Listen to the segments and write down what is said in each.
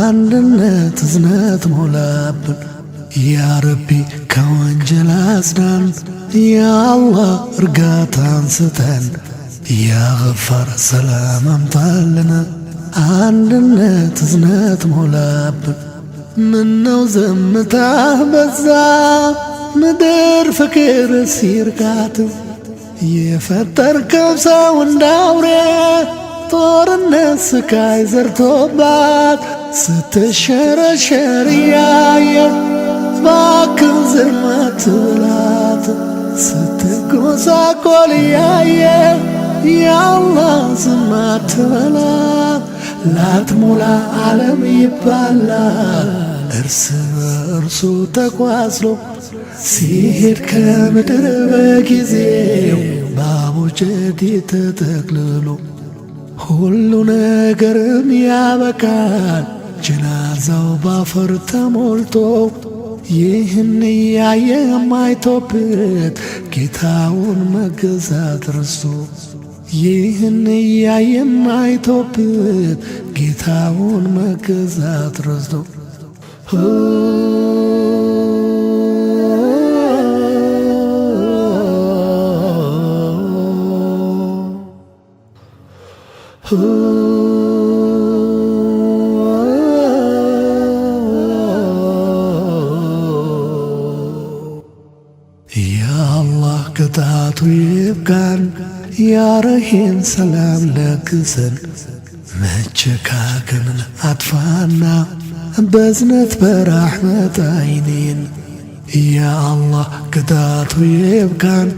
አንድነት እዝነት ሞላብን ያረቢ ከወንጀል አጽዳን ያአላህ እርጋታን ስጠን ያገፋር ሰላም አምጣልን አንድነት እዝነት ሞላብን ምነው ዝምታ በዛ ምድር ፍቅር ሲርቃት የፈጠርከው ሰው እንዳውሬ ጦርነት ስቃይ ዘርቶባት ስትሸረሸር እያየ እባክህ ዝም አትበላት ስትጎሳቆል እያየ ያአላህ ዝም አትበላት ላትሞላ ዓለም ይባላል እርስ በእርሱ ተቋስሎ ሲሄድ ከምድር በጊዜው በአቡጀዲ ተጠቅልሎ ሁሉ ነገርም ያበቃል ጀናዛው ባፈር ተሞልቶ ይህን እያየ የማይቶበት ጌታውን መገዛት ረስቶ ይህን እያየ የማይቶበት ጌታውን መገዛት ረስቶ ያአላህ ቅጣቱ ይብቃን ያረሂም ሰላም ለግሰን መቸካከንን አጥፋና በዝነት በራሕመት አይኔን ያአላህ ቅጣቱ ይብቃን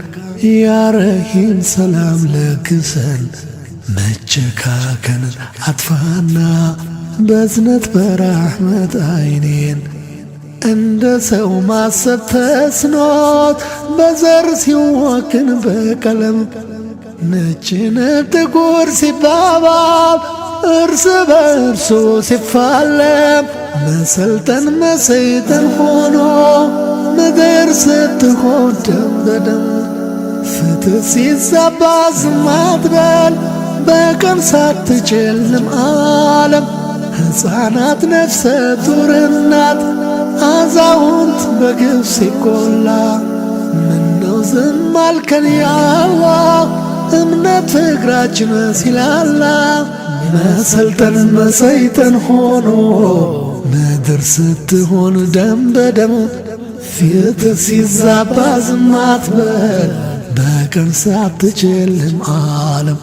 ያረሂም ሰላም ለግሰን መቸካከንን አጥፋና በዝነት በራሕመት አይኔን እንደ ሰው ማሰብ ተስኖት በዘር ሲወክን በቀለም ነጭ ጥቁር ሲባባል እርስ በእርሱ ሲፋለም መሰልጠን መሰይጠን ሆኖ ምድር ስትሆን ደም በደም ፍትህ ሲዛባ ዝም አትበል በቀን ሳትጨልም ዓለም ሕፃናት ነፍሰ ጡር እናት አዛውንት በግፍ ሲቆላ ምነው ዝም አልከን ያአላህ እምነት ፍቅራችን ሲላላ መሰልጠን መሰይጠን ሆኖ ምድር ስትሆን ደም በደም ፍትህ ሲዛባ ዝም አትበል በቀን ሳትጨልም ዓለም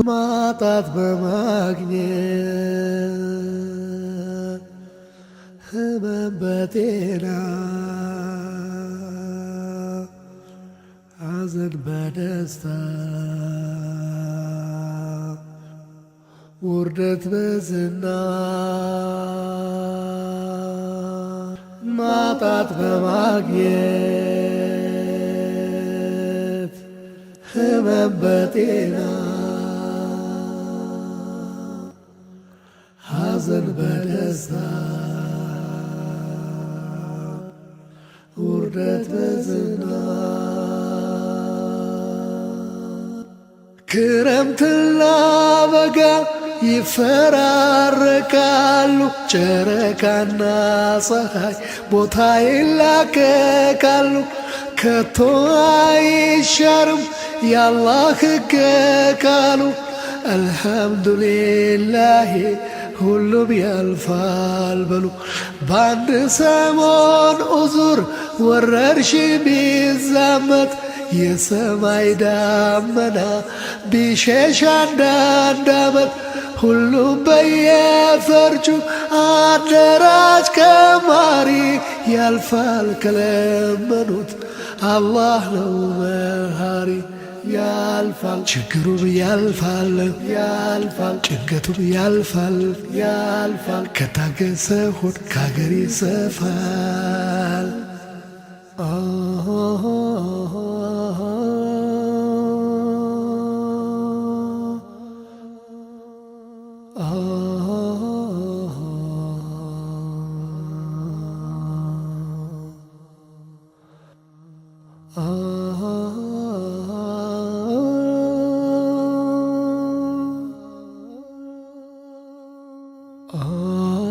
ማጣት በማግኘት ህመም በጤና ሐዘን በደስታ ውርደት በዝና ማጣት በማግኘት ህመም በጤና ሐዘን በደስታ ውርደት በዝና ክረምትና በጋ ይፈራረቃሉ ጨረቃና ፀሐይ ቦታ ይላቀቃሉ ከቶ አይሻርም ያአላህ ሕግ ቃሉ አልሐምዱሊላህ ሁሉም ያልፋል በሉ በአንድ ሰሞን ዑዙር ወረርሽኝ ቢዛመት የሰማይ ዳመና ቢሸሽ አንዳንድ ዓመት ሁሉም በየፈርጁ አደራጅ ቀማሪ ያልፋል ከለመኑት አላህ ነው መሃሪ ያልፋል ችግሩም ያልፋል ያልፋል ጭንቀቱም ያልፋል ያልፋል ከታገሰ ሆድ ከአገር ይሰፋል Oh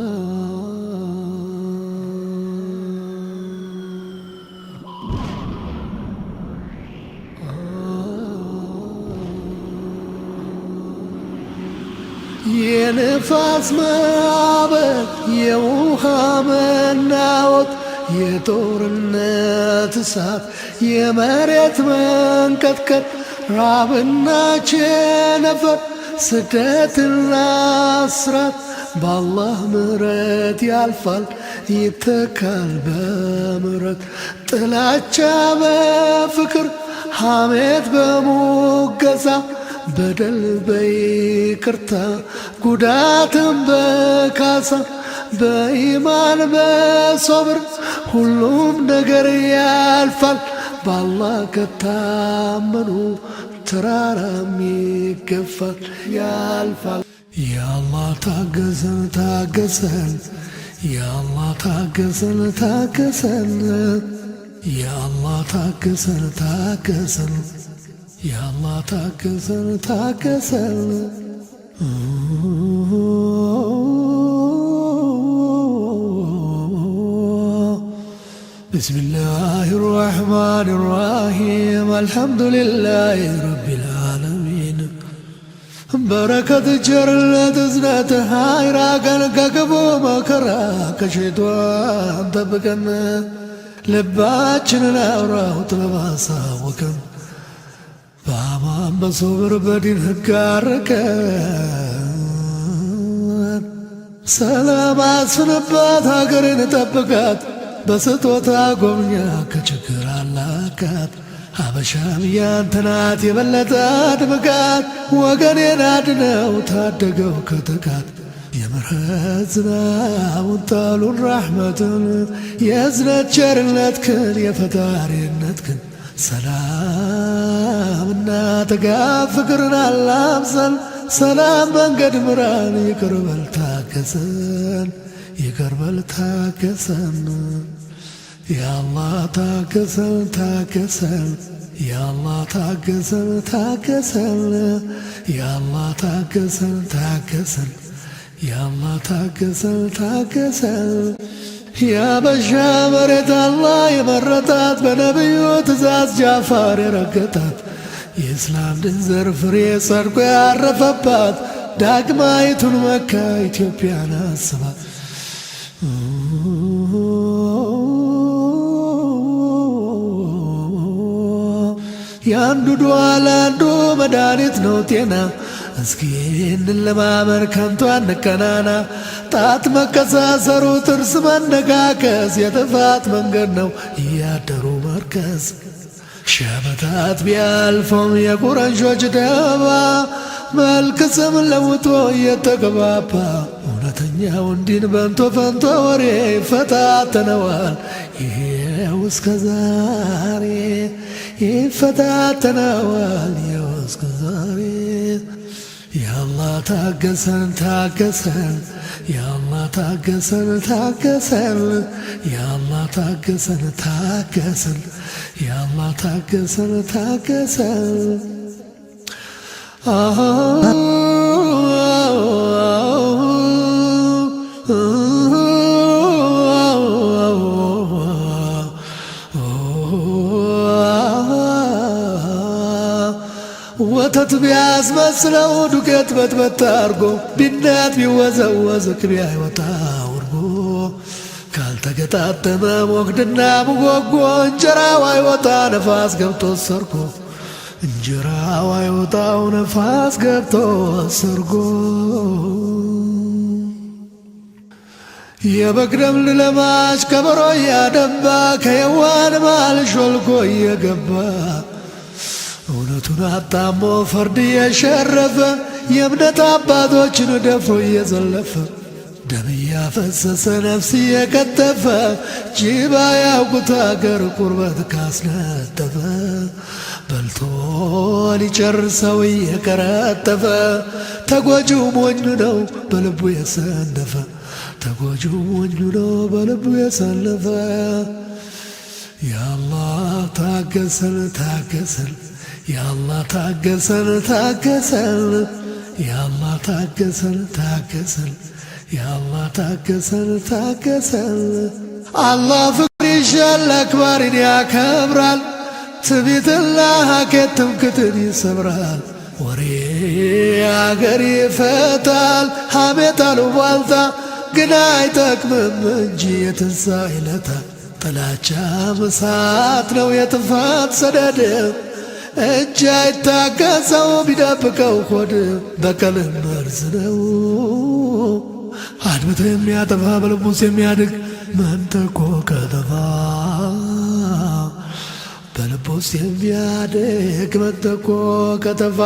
የንፋስ ማዕበል የውሃ መናወጥ የጦርነት እሳት የመሬት መንቀጥቀጥ ራብና ቸነፈር ስደትና እስራት በአላህ ምሕረት ያልፋል ይተካል በምሕረት ጥላቻ በፍቅር ሐሜት በሙገሳ በደል በይቅርታ ጉዳትን በካሳ በኢማን በሶብር ሁሉም ነገር ያልፋል በአላህ ከታመኑ ተራራም ይገፋል ያልፋል። ያአላህ ታገሰን ታገሰን ያአላህ ታገሰን ታገሰን ያአላህ ታገሰን ታገሰን ያአላህ ታገሰን ታገሰን بسم الله الرحمن الرحيم الحمد لله رب العالمين بركة جرلة زنات هايرا كان ككبو مكرا كشيطوان تبكنا لباتشنا ناوراه تباسا وكم فامان بصبر بدين هكاركان سلام عصنبات هاكرين تبكات በስጦታ ጎብኛ ከችግር አላቃት ሀበሻም ያንተ ናት የበለጠ አድምቃት ወገኔን አድነው ታደገው ከጥቃት የምሕረት ዝናቡን ጣሉን ራሕመትን የእዝነት ቸርነትክን የፈጣሪነትክን ሰላምና ጥጋብ ፍቅርን አላብሰን ሰላም መንገድ ምራን ይቅር በል ታገሰን ይቅር በል ታገሰን ያአላህ ታገሰን ታገሰን ያአላህ ታገሰን ታገሰን ያአላህ ታገሰን ታገሰን ያአላህ ታገሰን ታገሰን ያበሻ መሬት አላህ የመረጣት በነቢዩ ትእዛዝ ጃፋር የረገጣት የእስላም ድንዘር ፍሬ ጸድቆ ያረፈባት ዳግማይቱን መካ ኢትዮጵያን አስባት ያንዱ ዱዓ ለአንዱ መድኃኒት ነው ጤና እስኪ እንለማመድ ከንቱ አንቀናና ጣት መቀሳሰሩ ጥርስ መነካከስ የጥፋት መንገድ ነው እያደሩ መርከስ ሺህ ዓመታት ቢያልፈውም የቁረንሾች ደባ መልክ ስም ለውጦ እየተገባባ እውነተኛው ዲን በንቶ ፈንቶ ወሬ ይፈታተነዋል ይሄው እስከ ዛሬ ይፈታተነዋል ይሄው እስከ ዛሬ ያአላህ ታገሰን ታገሰን ያአላህ ታገሰን ታገሰን ያአላህ ታገሰን ታገሰን ያአላህ ታገሰን ታገሰን ወተት ቢያስመስለው ዱቄት በጥበጥ አርጎ ቢናት ቢወዘወዝ ቅቤ አይወጣ ወርጎ ካልተገጣጠመ ሞክድና ሙጎጎ እንጀራው አይወጣ ነፋስ ገብቶ ሰርጎ እንጀራው አይወጣው ነፋስ ገብቶ ሰርጎ የበግ ደም ለማች ከበሮ እያደባ ከየዋን ማል ሾልኮ እየገባ እውነቱን አጣሞ ፈርድ እየሸረፈ የእምነት አባቶችን ደፍሮ እየዘለፈ ደም እያፈሰሰ ነፍስ እየቀጠፈ ጅባ ያውቁት አገር ቁርበት ካስነጠፈ በልቶ ሊጨርሰው እየቀረጠፈ ተጎጂው ሞኝ ነው በልቡ የሰነፈ ተጎጂው ሞኝ ነው በልቡ የሰነፈ ያአላህ ታገሰን ታገሰን ያአላህ ታገሰን ታገሰን ያአላህ ታገሰን ታገሰን ያአላህ ታገሰን ታገሰን አላህ ፍቅር ይሻል አክባሪን ያከብራል ትዕቢትና ሀኬት ትምክህትን ይሰብራል ወሬ አገር ይፈታል ሐሜት አሉባልታ ግን አይጠቅምም እንጂ የትንሣኤ ዕለት ጥላቻ እሳት ነው የጥፋት ሰደድ እጅ አይታገሰው ቢደብቀው ሆድ በቀልም መርዝ ነው አድብቶ የሚያጠፋ በልቡስ የሚያድግ መንተቆ ከተፋ በልቡስ የሚያድግ መንተቆ ከተፋ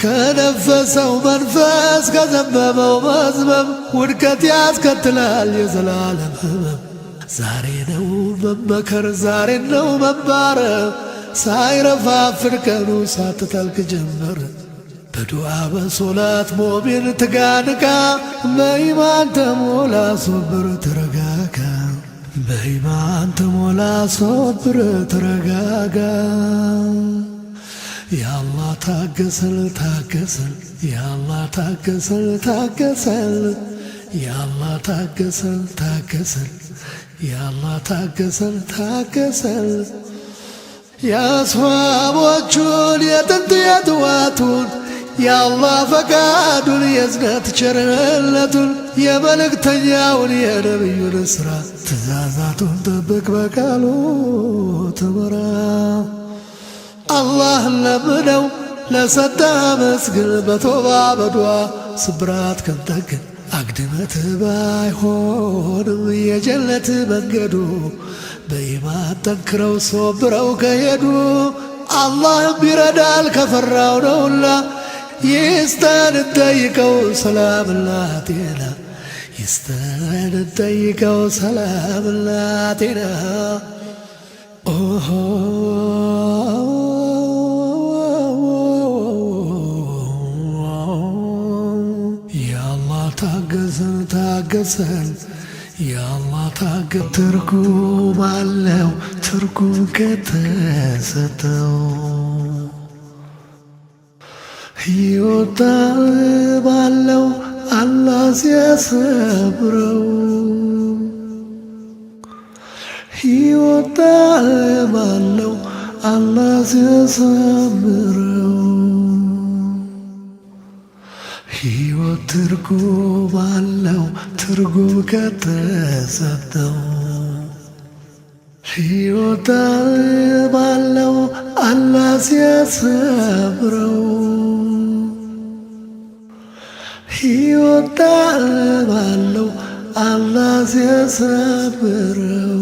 ከነፈሰው መንፈስ ከዘመመው መዝመም ውድቀት ያስከትላል የዘላለም ህመም ዛሬ ነው መመከር ዛሬ ነው መባረር ሳይረፋፍድ ቀኑ ሳትጠልቅ ጀመር በዱዓ በሶላት ሞሚን ትጋንቃ በኢማን ተሞላ ሶብር ተረጋጋ በኢማን ተሞላ ሶብር ተረጋጋ ያአላህ ታገሰል ታገሰል ያአላህ ታገሰል ታገሰል ያአላህ ታገሰል ታገሰል ያአላህ ታገሰል ታገሰል የአስዋቦቹን የጥንት የጥዋቱን የአላህ ፈቃዱን የእዝነት ቸርነቱን የመልእክተኛውን የነቢዩን ሥራ ትእዛዛቱን ጠብቅ በቃሉ ትመራ አላህን ለምነው ለሰጠ አመስግን በቶባ በዱዓ ስብራት ከንጠግን አግድመት ባይሆንም የጀነት መንገዱ በኢማን ጠንክረው ሶብረው ከሄዱ አላህም ይረዳል ከፈራው ነውና ይስጠን እንጠይቀው ሰላምና ጤና ይስጠን እንጠይቀው ሰላምና ጤና ያአላህ ታገሰን ታገሰን ያአላህ ታገሰን ትርጉም አለው ትርጉም ከተሰጠው ሕይወት ባለው አላህ ሲያሰብረው ሕይወት ባለው አላህ ሲያሰምረው ሕይወት ትርጉም አለው ትርጉም ከተሰጠው ሕይወት ባለው አላህ ሲያሰምረው ሕይወት ባለው አላህ ሲያሰምረው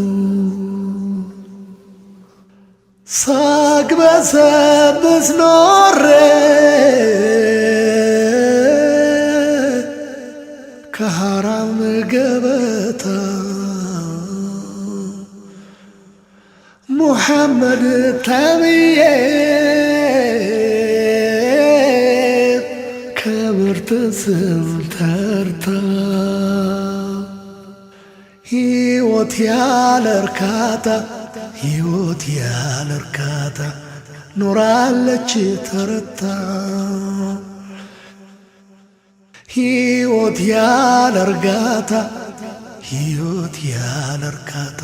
ሳቅ በሰብስ ኖሬ ከሐራም ገበታ ሙሐመድ ተብዬ ከምርጥ ስም ተርታ ሕይወት ያለ እርካታ ሕይወት ያለ እርካታ ኖራለች ተረታ ሕይወት ያለ እርጋታ ሕይወት ያለ እርካታ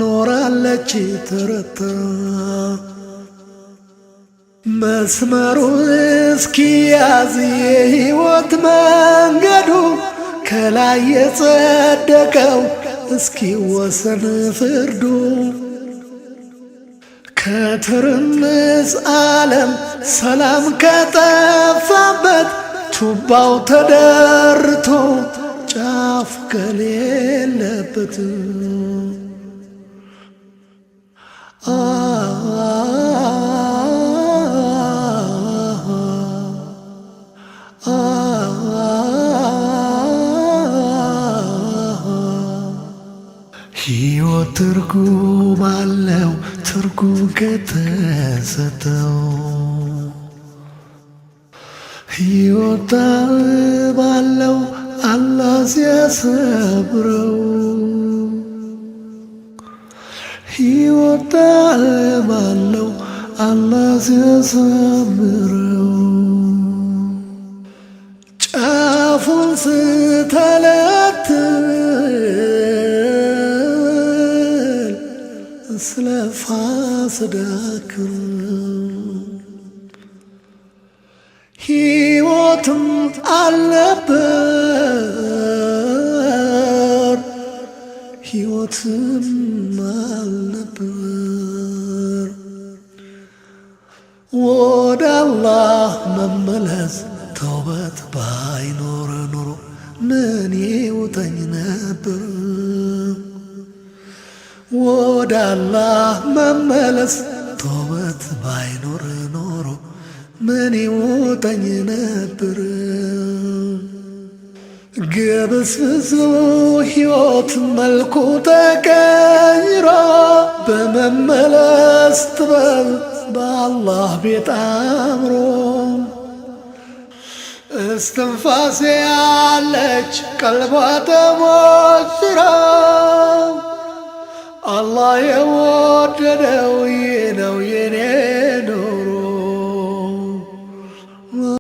ኖራለች ተረታ መስመሩ እስኪያዝ የሕይወት መንገዱ ከላይ የጸደቀው እስኪወሰን ፍርዱ ከትርምስ ዓለም ሰላም ከጠፋበት ቱባው ተደርቶ ጫፍ ከሌለበት ሕይወት ትርጉም አለው ትርጉም ከተሰጠው ሕይወት ባለው አላህ ሲያሰብረው ሕይወት ባለው አላህ ሲያሰምረው አፉን ስተለትል ስለፋ ስዳክር ሕይወትም አልነበር ሕይወትም አልነበር ወደ አላህ መመለስ ተውበት ባይኖር ኑሮ ምን ይውጠኝ ነበር ወደ አላህ መመለስ ተውበት ባይኖር ኖሮ ምን ይውጠኝ ነበር ግብስብሱ ሕይወት መልኩ ተቀይሮ በመመለስ ጥበብ በአላህ ቤት አምሮ እስትንፋሴ ያለች ቀልቧ ተሞሽራ አላህ የወደደ